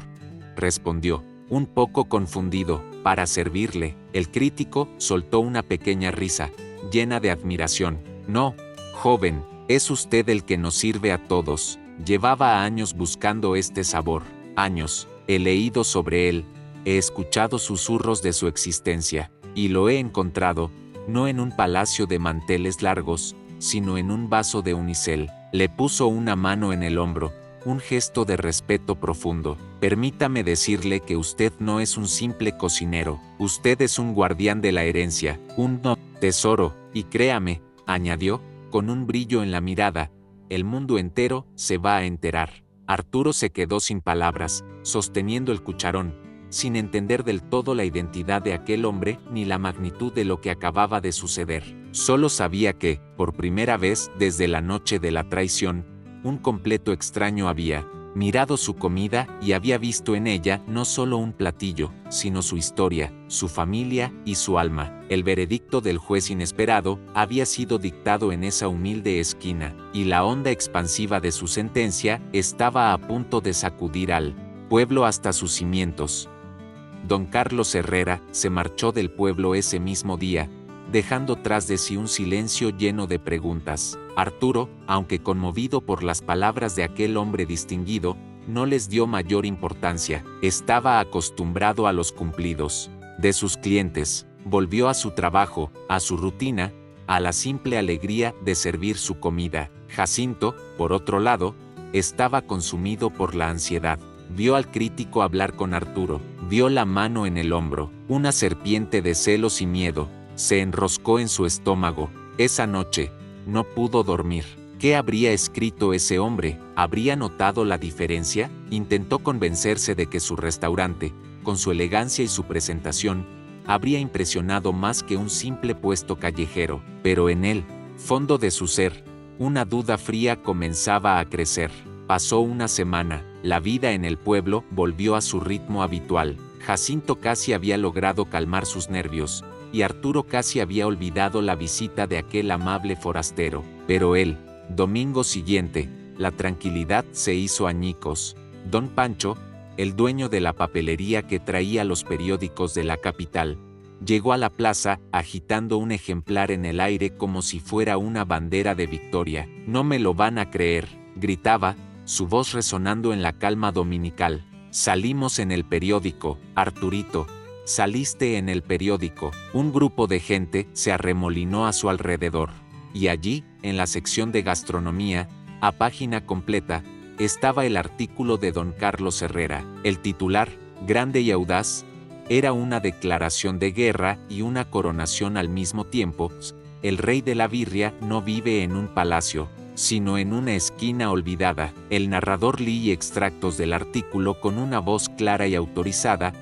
respondió, un poco confundido. Para servirle. El crítico soltó una pequeña risa, llena de admiración. No, joven, es usted el que nos sirve a todos. Llevaba años buscando este sabor. Años. He leído sobre él, he escuchado susurros de su existencia, y lo he encontrado, no en un palacio de manteles largos, sino en un vaso de unicel. Le puso una mano en el hombro, un gesto de respeto profundo. Permítame decirle que usted no es un simple cocinero, usted es un guardián de la herencia, un tesoro, y créame, añadió, con un brillo en la mirada, el mundo entero se va a enterar. Arturo se quedó sin palabras, sosteniendo el cucharón, sin entender del todo la identidad de aquel hombre ni la magnitud de lo que acababa de suceder. Solo sabía que, por primera vez desde la noche de la traición, un completo extraño había mirado su comida y había visto en ella no solo un platillo, sino su historia, su familia y su alma. El veredicto del juez inesperado había sido dictado en esa humilde esquina, y la onda expansiva de su sentencia estaba a punto de sacudir al pueblo hasta sus cimientos. Don Carlos Herrera se marchó del pueblo ese mismo día, dejando tras de sí un silencio lleno de preguntas. Arturo, aunque conmovido por las palabras de aquel hombre distinguido, no les dio mayor importancia. Estaba acostumbrado a los cumplidos de sus clientes. Volvió a su trabajo, a su rutina, a la simple alegría de servir su comida. Jacinto, por otro lado, estaba consumido por la ansiedad. Vio al crítico hablar con Arturo, vio la mano en el hombro, una serpiente de celos y miedo se enroscó en su estómago. Esa noche, no pudo dormir. ¿Qué habría escrito ese hombre? ¿Habría notado la diferencia? Intentó convencerse de que su restaurante, con su elegancia y su presentación, habría impresionado más que un simple puesto callejero, pero en el fondo de su ser, una duda fría comenzaba a crecer. Pasó una semana, la vida en el pueblo volvió a su ritmo habitual. Jacinto casi había logrado calmar sus nervios, y Arturo casi había olvidado la visita de aquel amable forastero. Pero el domingo siguiente, la tranquilidad se hizo añicos. Don Pancho, el dueño de la papelería que traía los periódicos de la capital, llegó a la plaza agitando un ejemplar en el aire como si fuera una bandera de victoria. «No me lo van a creer», gritaba, su voz resonando en la calma dominical. «Salimos en el periódico, Arturito. Saliste en el periódico». Un grupo de gente se arremolinó a su alrededor. Y allí, en la sección de gastronomía, a página completa, estaba el artículo de don Carlos Herrera. El titular, grande y audaz, era una declaración de guerra y una coronación al mismo tiempo. El rey de la birria no vive en un palacio, sino en una esquina olvidada. El narrador leía extractos del artículo con una voz clara y autorizada.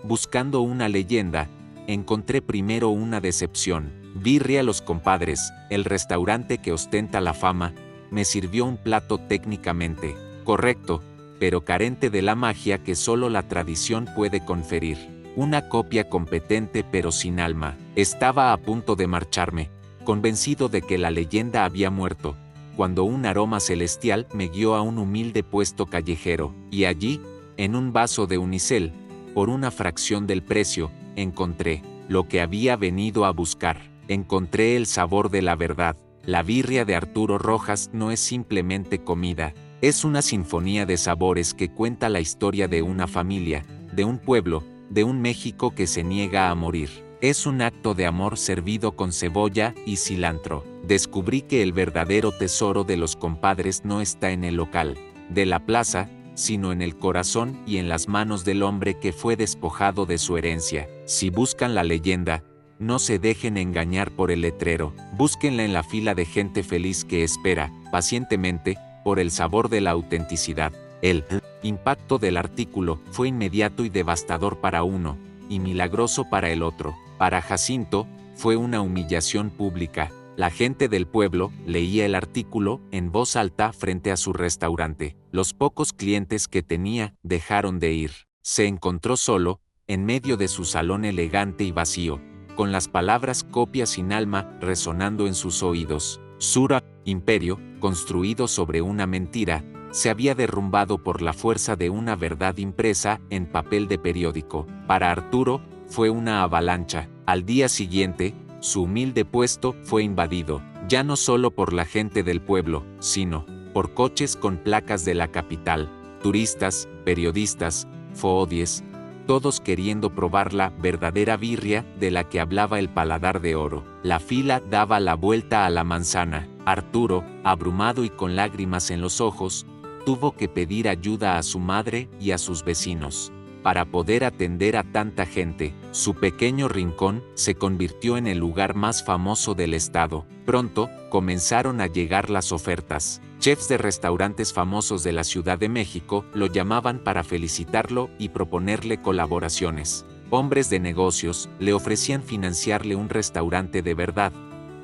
Buscando una leyenda, encontré primero una decepción. Birria Los Compadres, el restaurante que ostenta la fama, me sirvió un plato técnicamente correcto, pero carente de la magia que solo la tradición puede conferir. Una copia competente pero sin alma. Estaba a punto de marcharme, convencido de que la leyenda había muerto, cuando un aroma celestial me guió a un humilde puesto callejero, y allí, en un vaso de unicel, por una fracción del precio, encontré lo que había venido a buscar. Encontré el sabor de la verdad. La birria de Arturo Rojas no es simplemente comida, es una sinfonía de sabores que cuenta la historia de una familia, de un pueblo, de un México que se niega a morir. Es un acto de amor servido con cebolla y cilantro. Descubrí que el verdadero tesoro de Los Compadres no está en el local de la plaza, sino en el corazón y en las manos del hombre que fue despojado de su herencia. Si buscan la leyenda, no se dejen engañar por el letrero, búsquenla en la fila de gente feliz que espera, pacientemente, por el sabor de la autenticidad. El impacto del artículo fue inmediato y devastador para uno, y milagroso para el otro. Para Jacinto, fue una humillación pública. La gente del pueblo leía el artículo en voz alta frente a su restaurante. Los pocos clientes que tenía dejaron de ir. Se encontró solo, en medio de su salón elegante y vacío, con las palabras copia sin alma resonando en sus oídos. Sura, imperio, construido sobre una mentira, se había derrumbado por la fuerza de una verdad impresa en papel de periódico. Para Arturo, fue una avalancha. Al día siguiente, su humilde puesto fue invadido, ya no solo por la gente del pueblo, sino por coches con placas de la capital, turistas, periodistas, foodies, todos queriendo probar la verdadera birria de la que hablaba el paladar de oro. La fila daba la vuelta a la manzana. Arturo, abrumado y con lágrimas en los ojos, tuvo que pedir ayuda a su madre y a sus vecinos. Para poder atender a tanta gente, su pequeño rincón se convirtió en el lugar más famoso del estado. Pronto, comenzaron a llegar las ofertas. Chefs de restaurantes famosos de la Ciudad de México lo llamaban para felicitarlo y proponerle colaboraciones. Hombres de negocios le ofrecían financiarle un restaurante de verdad,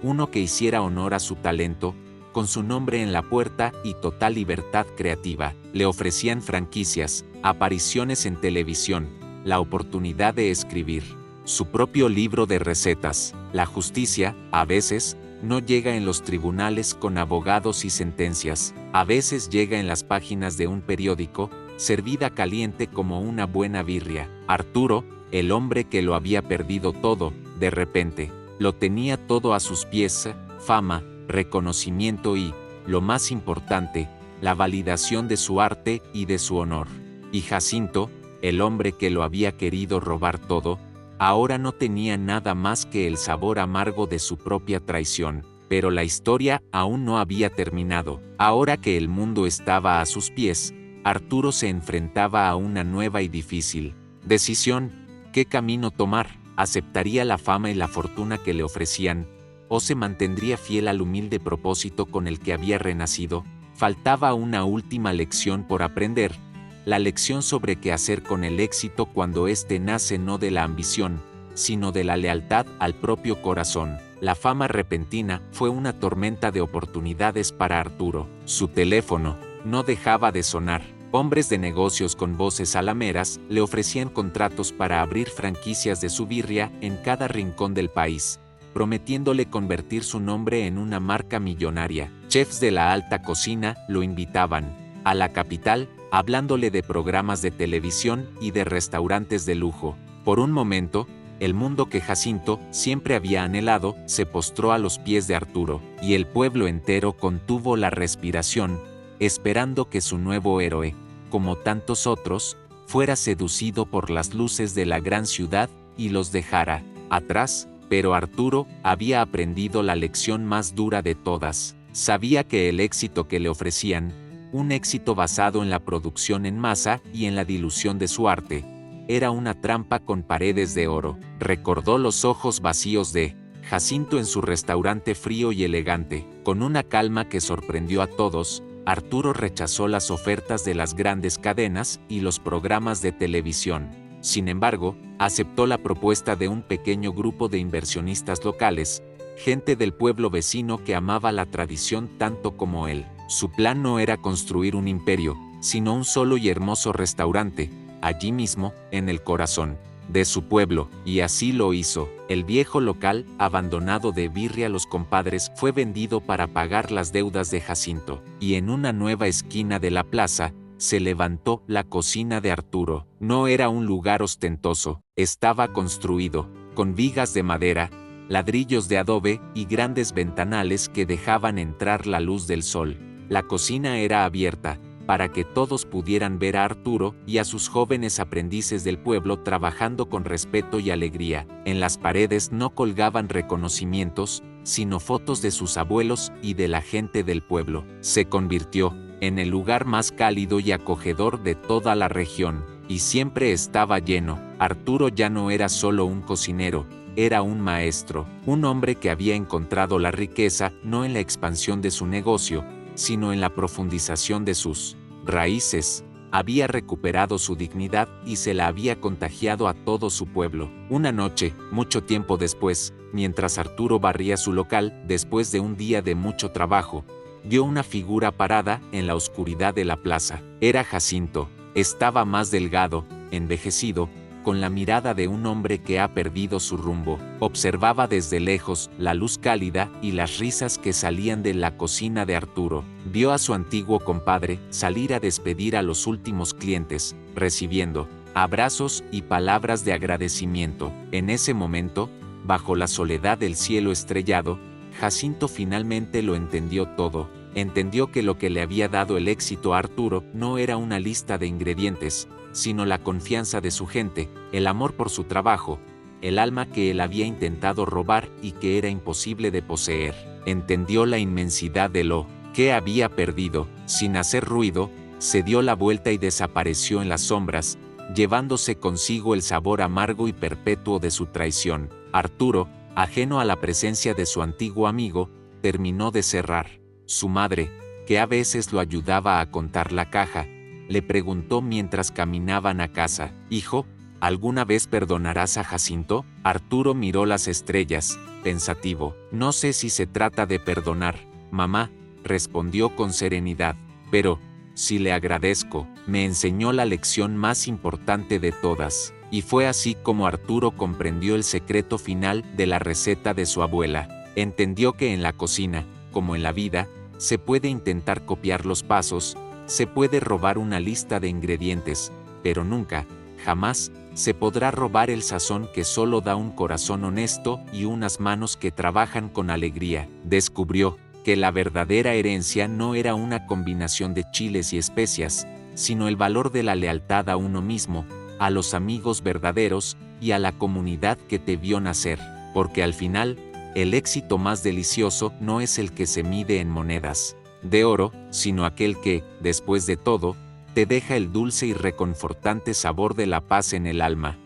uno que hiciera honor a su talento, con su nombre en la puerta y total libertad creativa. Le ofrecían franquicias, apariciones en televisión, la oportunidad de escribir su propio libro de recetas. La justicia, a veces, no llega en los tribunales con abogados y sentencias, a veces llega en las páginas de un periódico, servida caliente como una buena birria. Arturo, el hombre que lo había perdido todo, de repente, lo tenía todo a sus pies: fama, reconocimiento y, lo más importante, la validación de su arte y de su honor. Y Jacinto, el hombre que lo había querido robar todo, ahora no tenía nada más que el sabor amargo de su propia traición. Pero la historia aún no había terminado. Ahora que el mundo estaba a sus pies, Arturo se enfrentaba a una nueva y difícil decisión. ¿Qué camino tomar? ¿Aceptaría la fama y la fortuna que le ofrecían, o se mantendría fiel al humilde propósito con el que había renacido? Faltaba una última lección por aprender, la lección sobre qué hacer con el éxito cuando éste nace no de la ambición, sino de la lealtad al propio corazón. La fama repentina fue una tormenta de oportunidades para Arturo. Su teléfono no dejaba de sonar. Hombres de negocios con voces alameras le ofrecían contratos para abrir franquicias de su birria en cada rincón del país, prometiéndole convertir su nombre en una marca millonaria. Chefs de la alta cocina lo invitaban a la capital, hablándole de programas de televisión y de restaurantes de lujo. Por un momento, el mundo que Jacinto siempre había anhelado se postró a los pies de Arturo, y el pueblo entero contuvo la respiración, esperando que su nuevo héroe, como tantos otros, fuera seducido por las luces de la gran ciudad y los dejara atrás. Pero Arturo había aprendido la lección más dura de todas. Sabía que el éxito que le ofrecían, un éxito basado en la producción en masa y en la dilución de su arte, era una trampa con paredes de oro. Recordó los ojos vacíos de Jacinto en su restaurante frío y elegante. Con una calma que sorprendió a todos, Arturo rechazó las ofertas de las grandes cadenas y los programas de televisión. Sin embargo, aceptó la propuesta de un pequeño grupo de inversionistas locales, gente del pueblo vecino que amaba la tradición tanto como él. Su plan no era construir un imperio, sino un solo y hermoso restaurante, allí mismo, en el corazón de su pueblo, y así lo hizo. El viejo local, abandonado de birria los compadres, fue vendido para pagar las deudas de Jacinto, y en una nueva esquina de la plaza, se levantó la cocina de Arturo. No era un lugar ostentoso, estaba construido con vigas de madera, ladrillos de adobe y grandes ventanales que dejaban entrar la luz del sol. La cocina era abierta, para que todos pudieran ver a Arturo y a sus jóvenes aprendices del pueblo trabajando con respeto y alegría. En las paredes no colgaban reconocimientos, sino fotos de sus abuelos y de la gente del pueblo. Se convirtió en el lugar más cálido y acogedor de toda la región, y siempre estaba lleno. Arturo ya no era solo un cocinero, era un maestro, un hombre que había encontrado la riqueza no en la expansión de su negocio, sino en la profundización de sus raíces. Había recuperado su dignidad y se la había contagiado a todo su pueblo. Una noche, mucho tiempo después, mientras Arturo barría su local, después de un día de mucho trabajo, vio una figura parada en la oscuridad de la plaza. Era Jacinto. Estaba más delgado, envejecido, con la mirada de un hombre que ha perdido su rumbo. Observaba desde lejos la luz cálida y las risas que salían de la cocina de Arturo. Vio a su antiguo compadre salir a despedir a los últimos clientes, recibiendo abrazos y palabras de agradecimiento. En ese momento, bajo la soledad del cielo estrellado, Jacinto finalmente lo entendió todo. Entendió que lo que le había dado el éxito a Arturo no era una lista de ingredientes, sino la confianza de su gente, el amor por su trabajo, el alma que él había intentado robar y que era imposible de poseer. Entendió la inmensidad de lo que había perdido. Sin hacer ruido, se dio la vuelta y desapareció en las sombras, llevándose consigo el sabor amargo y perpetuo de su traición. Arturo, ajeno a la presencia de su antiguo amigo, terminó de cerrar. Su madre, que a veces lo ayudaba a contar la caja, le preguntó mientras caminaban a casa: «Hijo, ¿alguna vez perdonarás a Jacinto? Arturo miró las estrellas, pensativo. No sé si se trata de perdonar, mamá, respondió con serenidad, pero, si le agradezco, me enseñó la lección más importante de todas. Y fue así como Arturo comprendió el secreto final de la receta de su abuela. Entendió que en la cocina, como en la vida, se puede intentar copiar los pasos, se puede robar una lista de ingredientes, pero nunca, jamás, se podrá robar el sazón que solo da un corazón honesto y unas manos que trabajan con alegría. Descubrió que la verdadera herencia no era una combinación de chiles y especias, sino el valor de la lealtad a uno mismo, a los amigos verdaderos y a la comunidad que te vio nacer, porque al final, el éxito más delicioso no es el que se mide en monedas de oro, sino aquel que, después de todo, te deja el dulce y reconfortante sabor de la paz en el alma.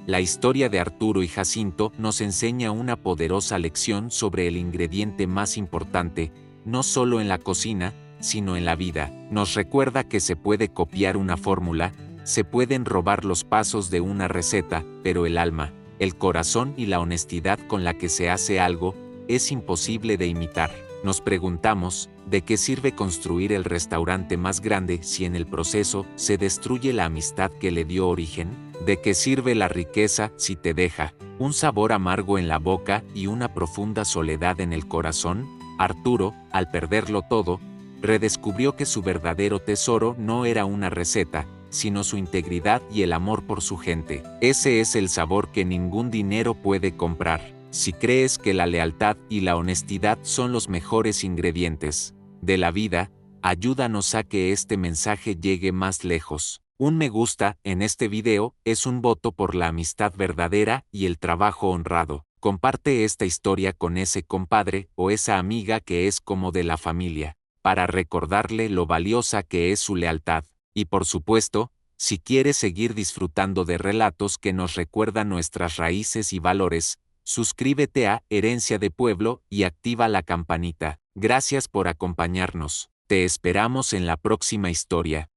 La historia de Arturo y Jacinto nos enseña una poderosa lección sobre el ingrediente más importante, no solo en la cocina, sino en la vida. Nos recuerda que se puede copiar una fórmula, se pueden robar los pasos de una receta, pero el alma, el corazón y la honestidad con la que se hace algo, es imposible de imitar. Nos preguntamos, ¿de qué sirve construir el restaurante más grande si en el proceso se destruye la amistad que le dio origen? ¿De qué sirve la riqueza si te deja un sabor amargo en la boca y una profunda soledad en el corazón? Arturo, al perderlo todo, redescubrió que su verdadero tesoro no era una receta, sino su integridad y el amor por su gente. Ese es el sabor que ningún dinero puede comprar. Si crees que la lealtad y la honestidad son los mejores ingredientes de la vida, ayúdanos a que este mensaje llegue más lejos. Un me gusta en este video es un voto por la amistad verdadera y el trabajo honrado. Comparte esta historia con ese compadre o esa amiga que es como de la familia, para recordarle lo valiosa que es su lealtad. Y por supuesto, si quieres seguir disfrutando de relatos que nos recuerdan nuestras raíces y valores, suscríbete a Herencia de Pueblo y activa la campanita. Gracias por acompañarnos. Te esperamos en la próxima historia.